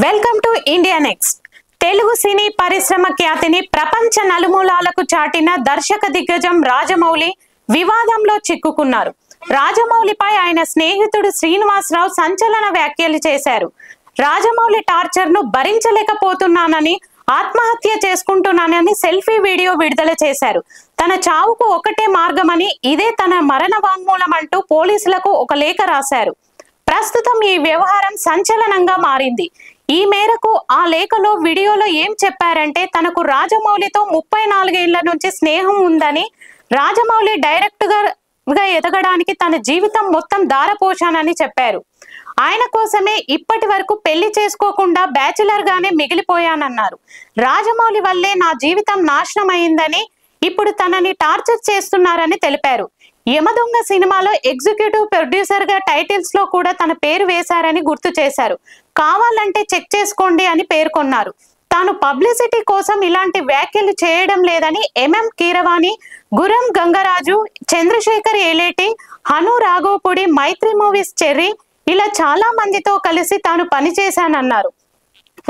Welcome to India next. Telugu సినీ పరిశ్రమ ఖ్యాతిని ప్రపంచ నలుమూలాలకు చాటిన దర్శక దిగ్గజం రాజమౌళి వివాదంలో చిక్కుకున్నారు. రాజమౌళిపై ఆయన స్నేహితుడు శ్రీనివాసరావు సంచలన వ్యాఖ్యలు చేశారు. రాజమౌళి టార్చర్ ను భరించలేకపోతున్నానని, ఆత్మహత్య చేసుకుంటున్నానని సెల్ఫీ వీడియో విడుదల చేశారు. తన చావుకు ఒకటే మార్గమని, ఇదే తన మరణ వాంగ్మూలం అంటూ పోలీసులకు ఒక లేఖ రాశారు. ప్రస్తుతం ఈ వ్యవహారం సంచలనంగా మారింది. ఈ మేరకు ఆ లేఖలో వీడియోలో ఏం చెప్పారంటే, తనకు రాజమౌళితో 34 ఏళ్ల నుంచి స్నేహం ఉందని, రాజమౌళి డైరెక్టర్ గా ఎదగడానికి తన జీవితం మొత్తం దారపోశానని చెప్పారు. ఆయన కోసమే ఇప్పటి వరకు పెళ్లి చేసుకోకుండా బ్యాచిలర్ గానే మిగిలిపోయానన్నారు. రాజమౌళి వల్లే నా జీవితం నాశనం అయిందని, ఇప్పుడు తనని టార్చర్ చేస్తున్నారని తెలిపారు. యమదొంగ సినిమాలో ఎగ్జిక్యూటివ్ ప్రొడ్యూసర్ గా టైటిల్స్ లో కూడా తన పేరు వేశారని గుర్తు చేశారు. కావాలంటే చెక్ చేసుకోండి అని పేర్కొన్నారు. తాను పబ్లిసిటీ కోసం ఇలాంటి వ్యాఖ్యలు చేయడం లేదని ఎంఎం కీరవాణి, గురం గంగరాజు, చంద్రశేఖర్ ఏలేటి, హను రాఘవపూడి, మైత్రి మూవీస్ చెర్రీ ఇలా చాలా మందితో కలిసి తాను పనిచేశానన్నారు.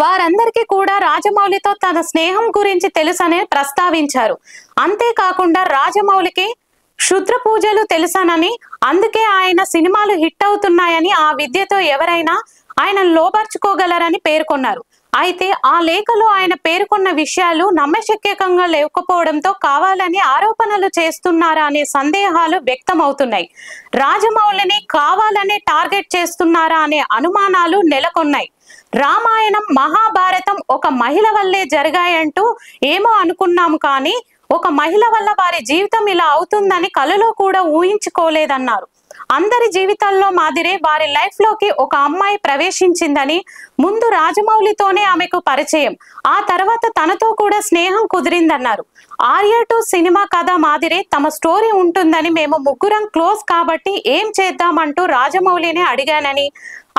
వారందరికీ కూడా రాజమౌళితో తన స్నేహం గురించి తెలుసని ప్రస్తావించారు. అంతేకాకుండా రాజమౌళికి క్షుద్ర పూజలు తెలుసనని, అందుకే ఆయన సినిమాలు హిట్ అవుతున్నాయని, ఆ విద్యతో ఎవరైనా ఆయన లోపర్చుకోగలరని పేర్కొన్నారు. అయితే ఆ లేఖలో ఆయన పేర్కొన్న విషయాలు నమ్మశక్యంగా లేకపోవడంతో కావాలని ఆరోపణలు చేస్తున్నారా అనే సందేహాలు వ్యక్తమవుతున్నాయి. రాజమౌళిని కావాలని టార్గెట్ చేస్తున్నారా అనే అనుమానాలు నెలకొన్నాయి. రామాయణం, మహాభారతం ఒక మహిళ వల్లే జరిగాయంటూ ఏమో అనుకున్నాము, కానీ ఒక మహిళ వల్ల వారి జీవితం ఇలా అవుతుందని కలలో కూడా ఊహించుకోలేదన్నారు. అందరి జీవితాల్లో మాదిరే వారి లైఫ్ లోకి ఒక అమ్మాయి ప్రవేశించిందని, ముందు రాజమౌళితోనే ఆమెకు పరిచయం, ఆ తర్వాత తనతో కూడా స్నేహం కుదిరిందన్నారు. ఆర్య 2 సినిమా కథ మాదిరే తమ స్టోరీ ఉంటుందని, మేము ముగ్గురం క్లోజ్ కాబట్టి ఏం చేద్దామంటూ రాజమౌళిని అడిగానని,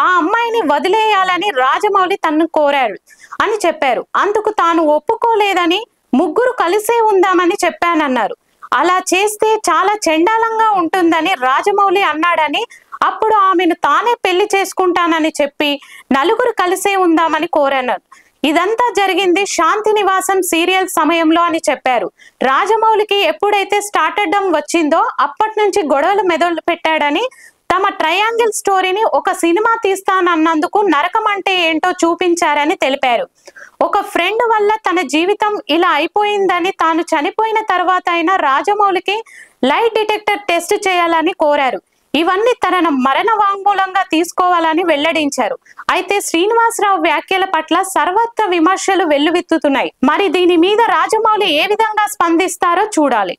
ఆ అమ్మాయిని వదిలేయాలని రాజమౌళి తనను కోరారు అని చెప్పారు. అందుకు తాను ఒప్పుకోలేదని, ముగ్గురు కలిసే ఉందామని చెప్పానన్నారు. అలా చేస్తే చాలా చండాలంగా ఉంటుందని రాజమౌళి అన్నాడని, అప్పుడు ఆమెను తానే పెళ్లి చేసుకుంటానని చెప్పి నలుగురు కలిసే ఉందామని కోరన్నారు. ఇదంతా జరిగింది శాంతి నివాసం సీరియల్ సమయంలో అని చెప్పారు. రాజమౌళికి ఎప్పుడైతే స్టార్టర్డమ్ వచ్చిందో అప్పటి నుంచి గొడవలు మెదలు పెట్టాడని, తమ ట్రయాంగిల్ స్టోరీని ఒక సినిమా తీస్తానన్నందుకు నరకం అంటే ఏంటో చూపించారని తెలిపారు. ఒక ఫ్రెండ్ వల్ల తన జీవితం ఇలా అయిపోయిందని, తాను చనిపోయిన తర్వాత అయినా రాజమౌళికి లైట్ డిటెక్టర్ టెస్ట్ చేయాలని కోరారు. ఇవన్నీ తన మరణ వాంగ్మూలంగా తీసుకోవాలని వెల్లడించారు. అయితే శ్రీనివాసరావు వ్యాఖ్యల పట్ల సర్వత్ర విమర్శలు వెల్లువెత్తుతున్నాయి. మరి దీని మీద రాజమౌళి ఏ విధంగా స్పందిస్తారో చూడాలి.